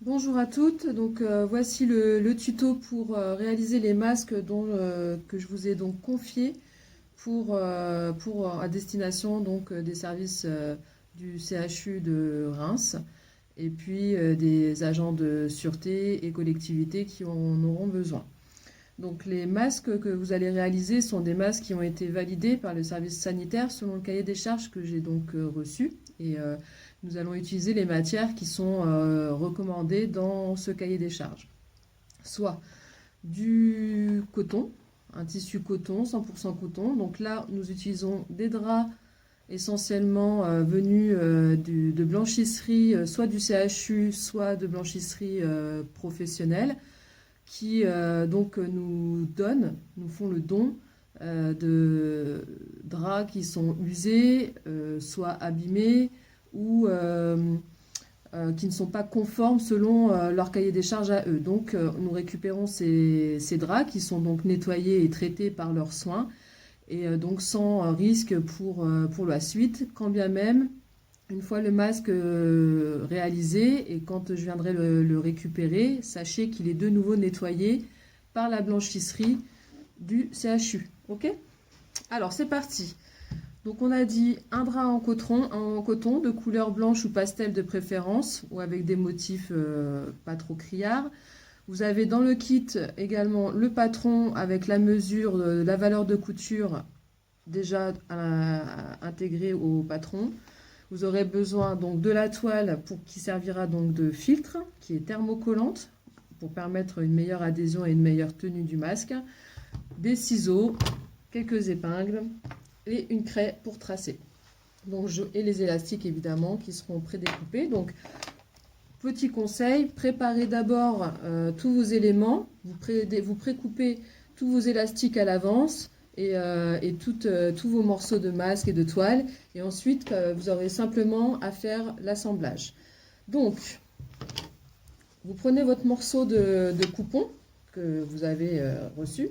Bonjour à toutes, donc voici le tuto pour réaliser les masques que je vous ai donc confiés à destination donc des services du CHU de Reims et puis des agents de sûreté et collectivités qui en auront besoin. Donc les masques que vous allez réaliser sont des masques qui ont été validés par le service sanitaire selon le cahier des charges que j'ai donc reçu. Et nous allons utiliser les matières qui sont recommandées dans ce cahier des charges. Soit du coton, un tissu coton, 100% coton. Donc là, nous utilisons des draps essentiellement venus de blanchisserie, soit du CHU, soit de blanchisserie professionnelle qui donc nous font le don de draps qui sont usés, soit abîmés ou qui ne sont pas conformes selon leur cahier des charges à eux. Donc nous récupérons ces draps qui sont donc nettoyés et traités par leurs soins et donc sans risque pour la suite, quand bien même une fois le masque réalisé et quand je viendrai le récupérer, sachez qu'il est de nouveau nettoyé par la blanchisserie du CHU. Ok? Alors c'est parti. Donc on a dit un drap en coton de couleur blanche ou pastel de préférence ou avec des motifs pas trop criards. Vous avez dans le kit également le patron avec la mesure de la valeur de couture déjà intégrée au patron. Vous aurez besoin donc de la toile qui servira donc de filtre, qui est thermocollante pour permettre une meilleure adhésion et une meilleure tenue du masque, des ciseaux, quelques épingles et une craie pour tracer. Donc, et les élastiques évidemment qui seront prédécoupés. Donc, petit conseil, préparez d'abord tous vos éléments, vous précoupez tous vos élastiques à l'avance et tous vos morceaux de masque et de toile. Et ensuite, vous aurez simplement à faire l'assemblage. Donc, vous prenez votre morceau de coupon que vous avez reçu.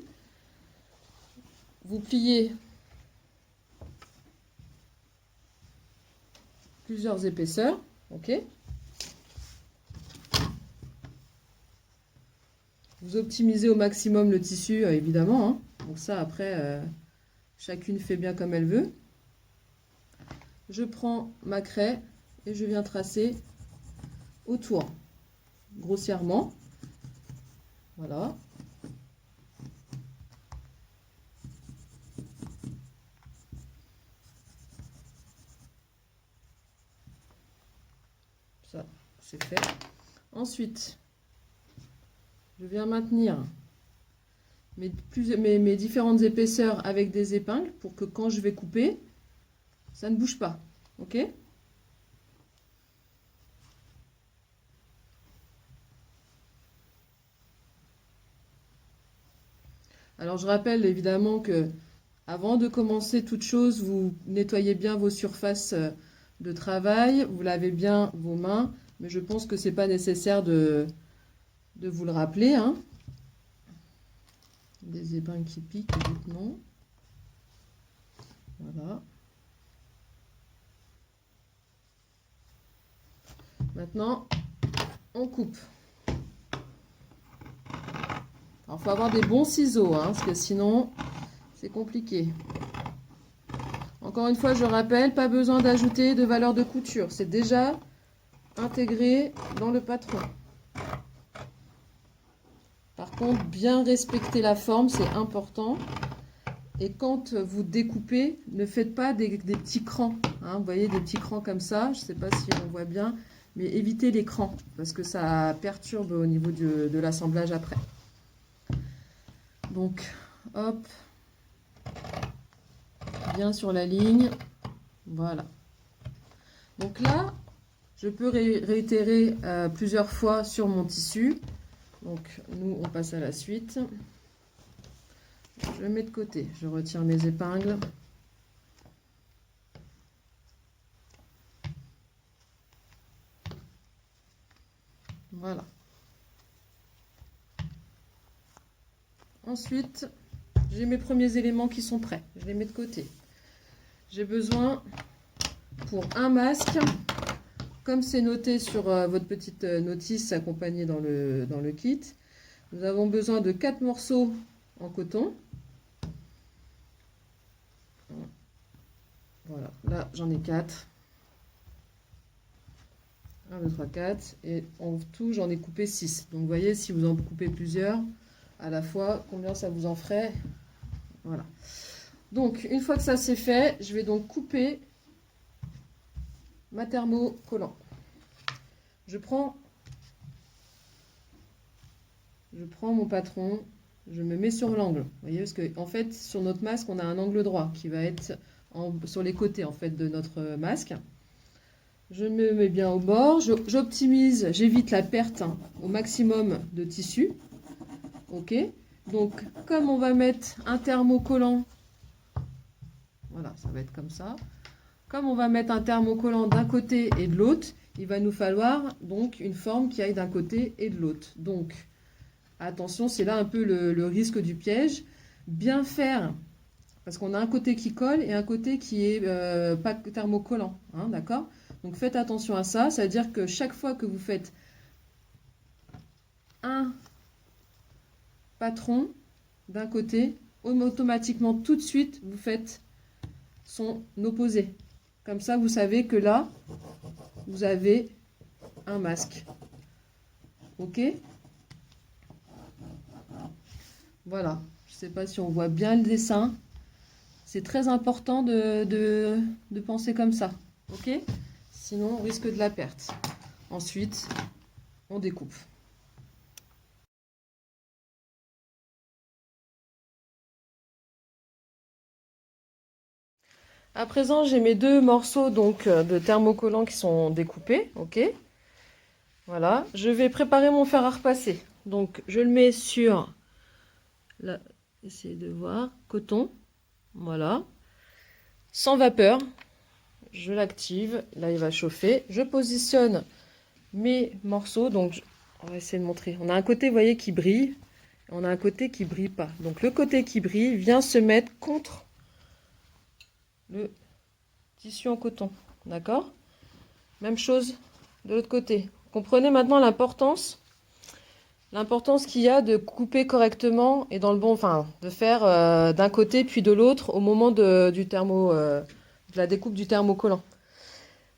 Vous pliez plusieurs épaisseurs. Ok. Vous optimisez au maximum le tissu, évidemment. Hein. Donc ça, après, chacune fait bien comme elle veut. Je prends ma craie et je viens tracer autour, grossièrement. Voilà. Ça, c'est fait. Ensuite, je viens maintenir mes différentes épaisseurs avec des épingles pour que quand je vais couper, ça ne bouge pas. Ok? Alors je rappelle évidemment que avant de commencer toute chose, vous nettoyez bien vos surfaces de travail, vous lavez bien vos mains, mais je pense que c'est pas nécessaire de vous le rappeler. Hein. Des épingles qui piquent, d'autres non. Voilà. Maintenant, on coupe. Alors, il faut avoir des bons ciseaux, hein, parce que sinon, c'est compliqué. Encore une fois, je rappelle, pas besoin d'ajouter de valeur de couture. C'est déjà intégré dans le patron. Par contre, bien respecter la forme, c'est important. Et quand vous découpez, ne faites pas des petits crans. Hein, vous voyez, des petits crans comme ça. Je ne sais pas si on voit bien. Mais évitez les crans, parce que ça perturbe au niveau de l'assemblage après. Donc, hop. Bien sur la ligne. Voilà. Donc là, je peux réitérer plusieurs fois sur mon tissu. Donc, nous, on passe à la suite. Je le mets de côté. Je retire mes épingles. Voilà. Ensuite, j'ai mes premiers éléments qui sont prêts. Je les mets de côté. J'ai besoin, pour un masque, comme c'est noté sur votre petite notice accompagnée dans le kit, nous avons besoin de 4 morceaux en coton. Voilà, là j'en ai 4. 1, 2, 3, 4. Et en tout, j'en ai coupé 6. Donc vous voyez, si vous en coupez plusieurs à la fois, combien ça vous en ferait? Voilà. Donc, une fois que ça c'est fait, je vais donc couper ma thermocollant. Je prends mon patron, je me mets sur l'angle. Vous voyez, parce que en fait, sur notre masque, on a un angle droit qui va être sur les côtés en fait de notre masque. Je me mets bien au bord, j'optimise, j'évite la perte au maximum de tissu. Ok. Donc, comme on va mettre un thermocollant, voilà, ça va être comme ça. Comme on va mettre un thermocollant d'un côté et de l'autre, il va nous falloir donc une forme qui aille d'un côté et de l'autre. Donc, attention, c'est là un peu le risque du piège. Bien faire, parce qu'on a un côté qui colle et un côté qui est pas thermocollant, hein, d'accord? Donc faites attention à ça, c'est-à-dire que chaque fois que vous faites un patron d'un côté, automatiquement tout de suite vous faites son opposé. Comme ça, vous savez que là, vous avez un masque. Ok? Voilà. Je ne sais pas si on voit bien le dessin. C'est très important de penser comme ça. Ok? Sinon, on risque de la perte. Ensuite, on découpe. À présent, j'ai mes 2 morceaux donc de thermocollant qui sont découpés. Ok? Voilà. Je vais préparer mon fer à repasser. Donc, je le mets sur... Là, essayez de voir. Coton. Voilà. Sans vapeur. Je l'active. Là, il va chauffer. Je positionne mes morceaux. Donc, on va essayer de montrer. On a un côté, vous voyez, qui brille. On a un côté qui brille pas. Donc, le côté qui brille vient se mettre contre le tissu en coton. D'accord? Même chose de l'autre côté. Comprenez maintenant l'importance qu'il y a de couper correctement et dans le bon, enfin, de faire d'un côté puis de l'autre au moment de la découpe du thermocollant.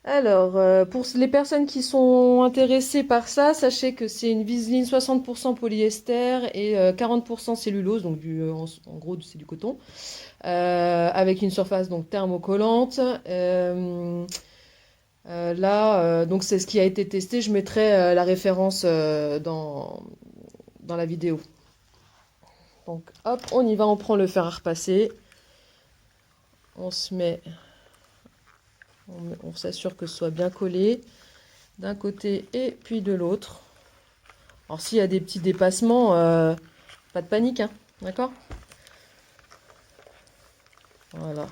Alors, pour les personnes qui sont intéressées par ça, sachez que c'est une viseline 60% polyester et 40% cellulose, donc en gros c'est du coton, avec une surface donc thermocollante. Là, donc c'est ce qui a été testé. Je mettrai la référence dans la vidéo. Donc hop, on y va, on prend le fer à repasser. On se met, on s'assure que ce soit bien collé d'un côté et puis de l'autre. Alors s'il y a des petits dépassements, pas de panique, hein, d'accord? Voilà.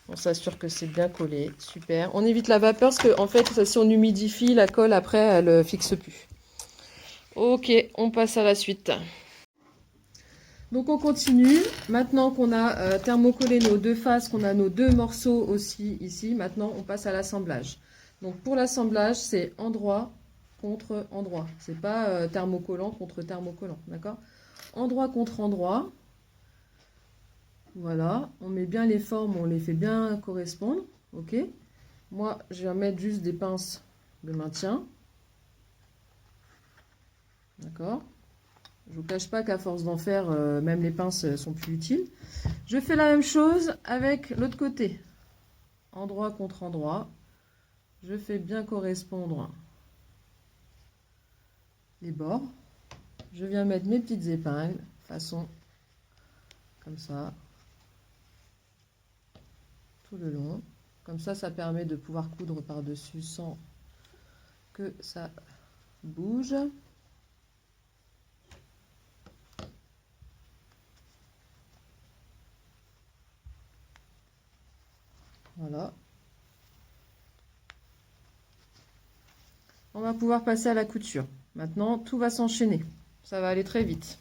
On s'assure que c'est bien collé, super. On évite la vapeur parce que en fait, si on humidifie, la colle après, elle fixe plus. Ok, on passe à la suite. Donc on continue. Maintenant qu'on a thermocollé nos 2 faces, qu'on a nos 2 morceaux aussi ici, maintenant on passe à l'assemblage. Donc pour l'assemblage, c'est endroit contre endroit. C'est pas thermocollant contre thermocollant, d'accord? Endroit contre endroit. Voilà, on met bien les formes, on les fait bien correspondre. Ok? Moi, je vais mettre juste des pinces de maintien. D'accord? Je ne vous cache pas qu'à force d'en faire, même les pinces sont plus utiles. Je fais la même chose avec l'autre côté. Endroit contre endroit. Je fais bien correspondre les bords. Je viens mettre mes petites épingles, façon comme ça, tout le long. Comme ça permet de pouvoir coudre par-dessus sans que ça bouge. Voilà. On va pouvoir passer à la couture. Maintenant, tout va s'enchaîner. Ça va aller très vite.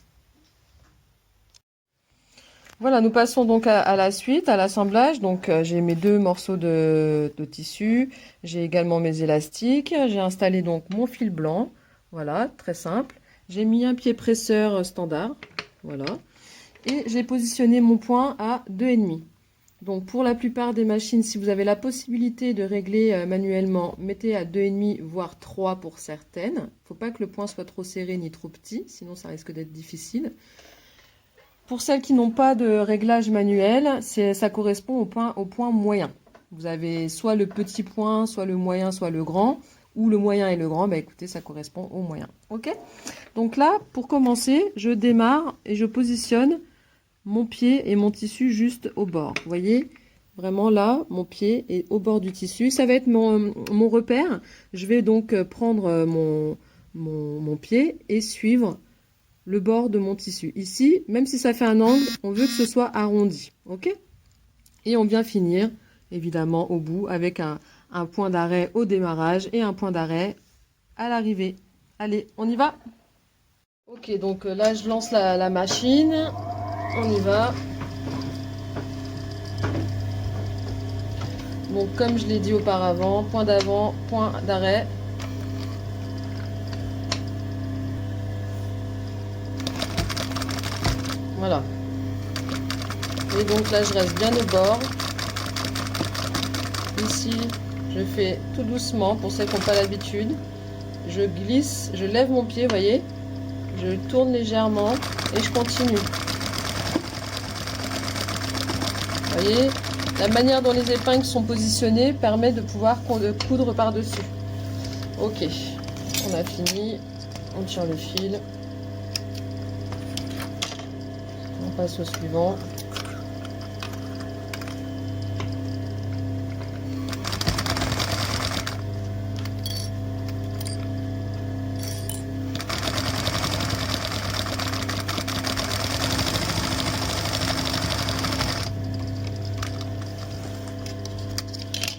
Voilà, nous passons donc à la suite, à l'assemblage. Donc j'ai mes 2 morceaux de tissu, j'ai également mes élastiques, j'ai installé donc mon fil blanc, voilà, très simple. J'ai mis un pied presseur standard, voilà, et j'ai positionné mon point à 2,5. Donc pour la plupart des machines, si vous avez la possibilité de régler manuellement, mettez à 2,5 voire 3 pour certaines. Il ne faut pas que le point soit trop serré ni trop petit, sinon ça risque d'être difficile. Pour celles qui n'ont pas de réglage manuel, ça correspond au point moyen. Vous avez soit le petit point, soit le moyen, soit le grand, ou le moyen et le grand, bah écoutez, ça correspond au moyen. Ok? Donc là, pour commencer, je démarre et je positionne mon pied et mon tissu juste au bord. Vous voyez? Vraiment là, mon pied est au bord du tissu. Ça va être mon repère. Je vais donc prendre mon pied et suivre le bord de mon tissu. Ici, même si ça fait un angle, on veut que ce soit arrondi. Ok? Et on vient finir, évidemment, au bout avec un point d'arrêt au démarrage et un point d'arrêt à l'arrivée. Allez, on y va? Ok, donc là, je lance la machine. On y va. Donc, comme je l'ai dit auparavant, point d'avant, point d'arrêt. Voilà. Et donc là, je reste bien au bord. Ici, je fais tout doucement pour celles qui n'ont pas l'habitude. Je glisse, je lève mon pied, voyez. Je tourne légèrement et je continue. Vous voyez, la manière dont les épingles sont positionnées permet de pouvoir coudre par-dessus. Ok, on a fini. On tire le fil. On passe au suivant.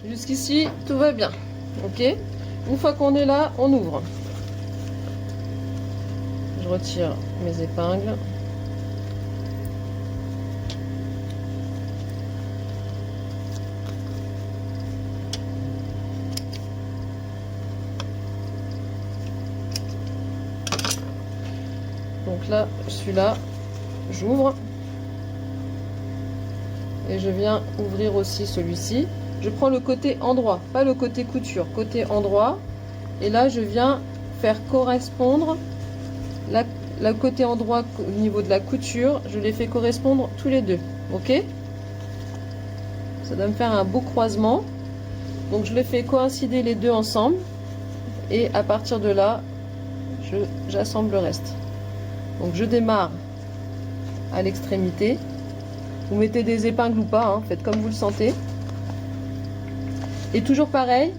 Jusqu'ici, tout va bien. Ok. Une fois qu'on est là, on ouvre. Je retire mes épingles. Donc là, celui-là, j'ouvre. Et je viens ouvrir aussi celui-ci. Je prends le côté endroit, pas le côté couture, côté endroit. Et là, je viens faire correspondre le côté endroit au niveau de la couture. Je les fais correspondre tous les deux. Ok? Ça doit me faire un beau croisement. Donc, je les fais coïncider les deux ensemble. Et à partir de là, j'assemble le reste. Donc, je démarre à l'extrémité. Vous mettez des épingles ou pas, hein, faites comme vous le sentez. Et toujours pareil,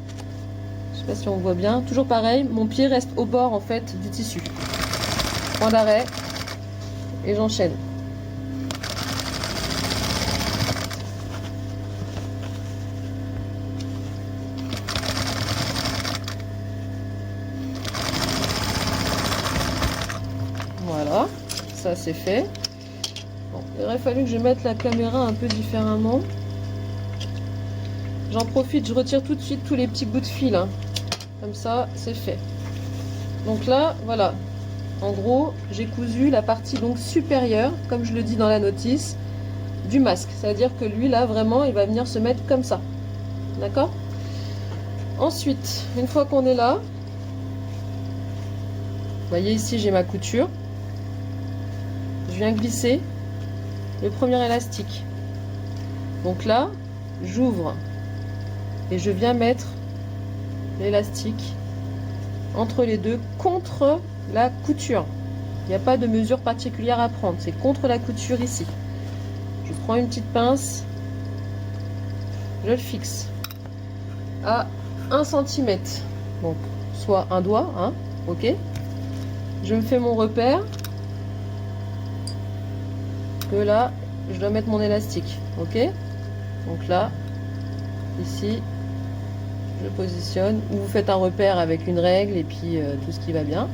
je ne sais pas si on voit bien, toujours pareil, mon pied reste au bord en fait du tissu. Point d'arrêt et j'enchaîne. Voilà, ça c'est fait. Bon, il aurait fallu que je mette la caméra un peu différemment. J'en profite, je retire tout de suite tous les petits bouts de fil. Hein. Comme ça, c'est fait. Donc là, voilà. En gros, j'ai cousu la partie donc supérieure, comme je le dis dans la notice, du masque. C'est-à-dire que lui, là, vraiment, il va venir se mettre comme ça. D'accord? Ensuite, une fois qu'on est là, vous voyez ici, j'ai ma couture. Je viens glisser le premier élastique. Donc là, j'ouvre et je viens mettre l'élastique entre les deux contre la couture. Il n'y a pas de mesure particulière à prendre, c'est contre la couture ici. Je prends une petite pince, je le fixe à 1 cm, donc soit un doigt, hein, ok. Je me fais mon repère, que là, je dois mettre mon élastique, ok. Donc là, ici, je positionne, ou vous faites un repère avec une règle et puis tout ce qui va bien.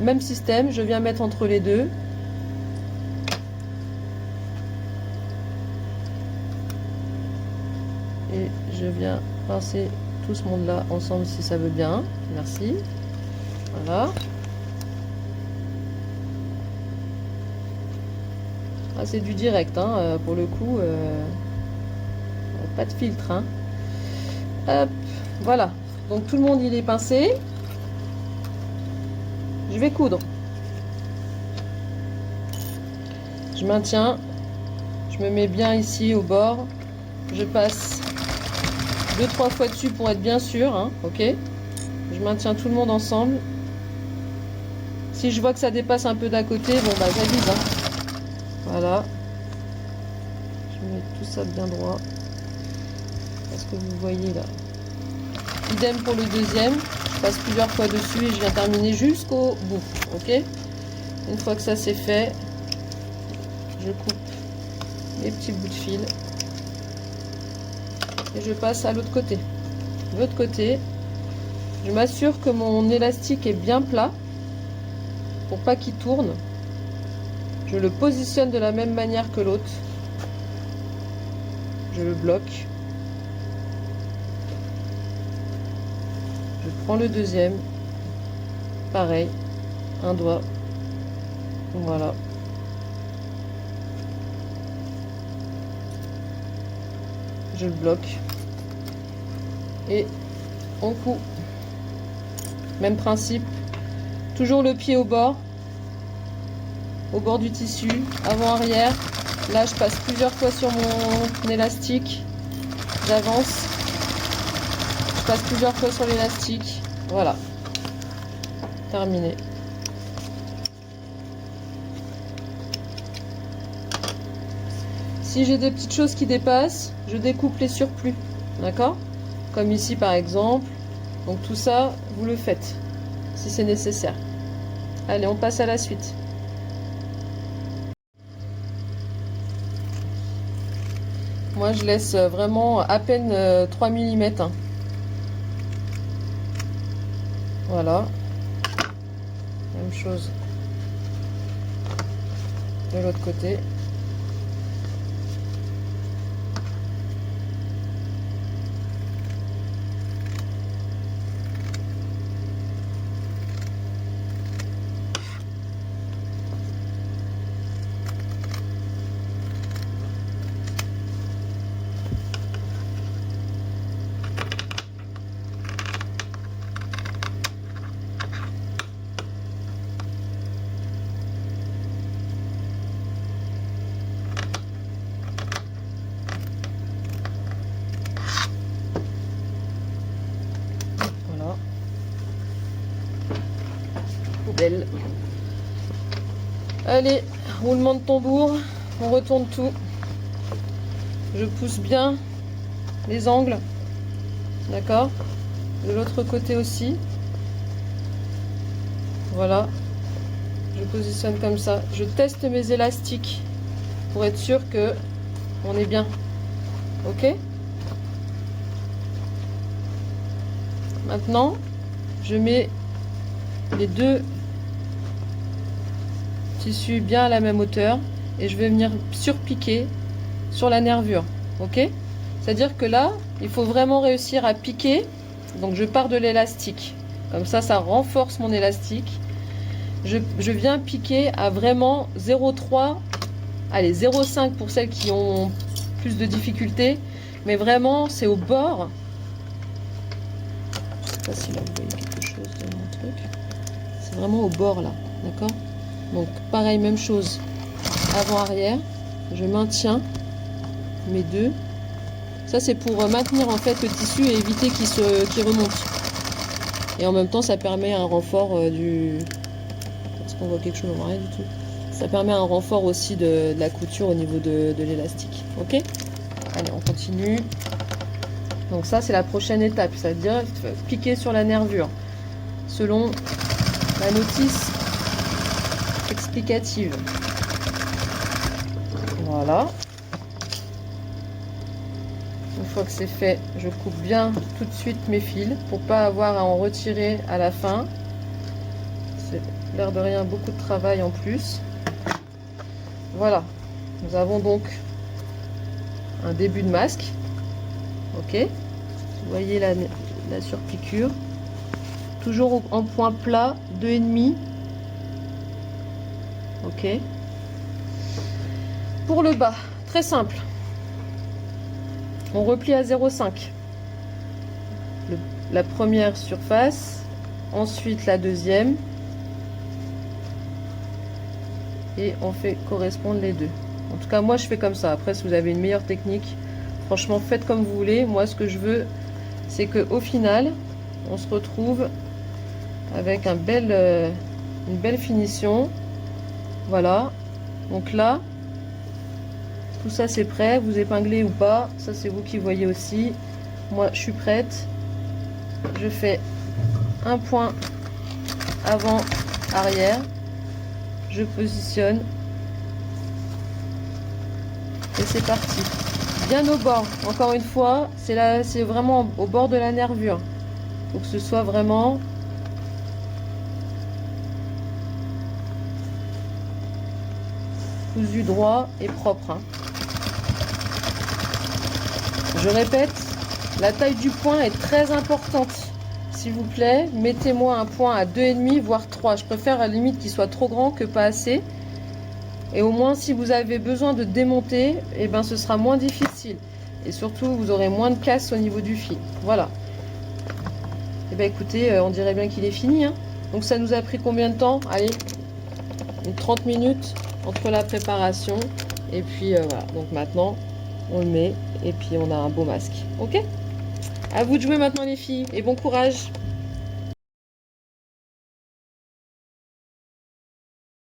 Même système, je viens mettre entre les deux. Et je viens pincer tout ce monde-là ensemble si ça veut bien. Merci. Voilà. Ah, c'est du direct, hein, pour le coup. Pas de filtre. Hein. Hop, voilà. Donc tout le monde il est pincé. Je vais coudre. Je maintiens. Je me mets bien ici au bord. Je passe 2-3 fois dessus pour être bien sûr. Hein, ok. Je maintiens tout le monde ensemble. Si je vois que ça dépasse un peu d'à côté, bon bah j'avise. Hein. Voilà. Je mets tout ça bien droit. Est-ce que vous voyez là? Idem pour le deuxième. Je passe plusieurs fois dessus et je viens terminer jusqu'au bout. Ok. Une fois que ça c'est fait, je coupe les petits bouts de fil et je passe à l'autre côté. De l'autre côté, je m'assure que mon élastique est bien plat pour pas qu'il tourne. Je le positionne de la même manière que l'autre. Je le bloque. Je prends le deuxième. Pareil, un doigt. Voilà. Je le bloque. Et on coud. Même principe. Toujours le pied au bord du tissu, avant-arrière. Là, je passe plusieurs fois sur mon élastique. J'avance. Je passe plusieurs fois sur l'élastique. Voilà. Terminé. Si j'ai des petites choses qui dépassent, je découpe les surplus. D'accord? Comme ici, par exemple. Donc tout ça, vous le faites, si c'est nécessaire. Allez, on passe à la suite. Moi, je laisse vraiment à peine 3 mm. Hein. Voilà. Même chose de l'autre côté. Poubelle. Allez, roulement de tambour, on retourne tout. Je pousse bien les angles, d'accord? De l'autre côté aussi. Voilà, je positionne comme ça. Je teste mes élastiques pour être sûr que on est bien. Ok? Maintenant, je mets les deux tissus bien à la même hauteur et je vais venir surpiquer sur la nervure. Ok? C'est-à-dire que là, il faut vraiment réussir à piquer. Donc je pars de l'élastique. Comme ça renforce mon élastique. Je viens piquer à vraiment 0,3, allez 0,5 pour celles qui ont plus de difficultés. Mais vraiment, c'est au bord. Je sais pas si là vous voyez quelque chose de mon truc. C'est vraiment au bord là, d'accord? Donc pareil, même chose. Avant-arrière. Je maintiens mes deux. Ça c'est pour maintenir en fait le tissu et éviter qu'il remonte. Et en même temps ça permet un renfort du... Est-ce qu'on voit quelque chose? On voit rien du tout. Ça permet un renfort aussi de la couture au niveau de l'élastique. Ok? Allez, on continue. Donc ça c'est la prochaine étape. Ça veut dire piquer sur la nervure. Selon la notice explicative. Voilà. Une fois que c'est fait, je coupe bien tout de suite mes fils pour pas avoir à en retirer à la fin. C'est l'air de rien beaucoup de travail en plus. Voilà. Nous avons donc un début de masque. Ok, vous voyez la surpiqûre. Toujours en point plat, 2,5. Ok. Pour le bas, très simple. On replie à 0,5. La première surface, ensuite la deuxième. Et on fait correspondre les deux. En tout cas, moi je fais comme ça. Après, si vous avez une meilleure technique, franchement, faites comme vous voulez. Moi, ce que je veux, c'est qu'au final, on se retrouve avec une belle finition. Voilà. Donc là, tout ça c'est prêt. Vous épinglez ou pas, ça c'est vous qui voyez aussi. Moi, je suis prête. Je fais un point avant, arrière. Je positionne. Et c'est parti. Bien au bord. Encore une fois, c'est vraiment au bord de la nervure. Il faut que ce soit vraiment cousu droit et propre. Je répète, la taille du point est très importante. S'il vous plaît, mettez-moi un point à 2,5 voire 3. Je préfère à la limite qu'il soit trop grand que pas assez. Et au moins, si vous avez besoin de démonter, eh ben, ce sera moins difficile. Et surtout, vous aurez moins de casse au niveau du fil. Voilà. Et ben écoutez, on dirait bien qu'il est fini. Hein. Donc ça nous a pris combien de temps? Allez, 30 minutes entre la préparation. Et puis voilà. Donc maintenant, on le met et puis on a un beau masque. Ok? À vous de jouer maintenant les filles. Et bon courage!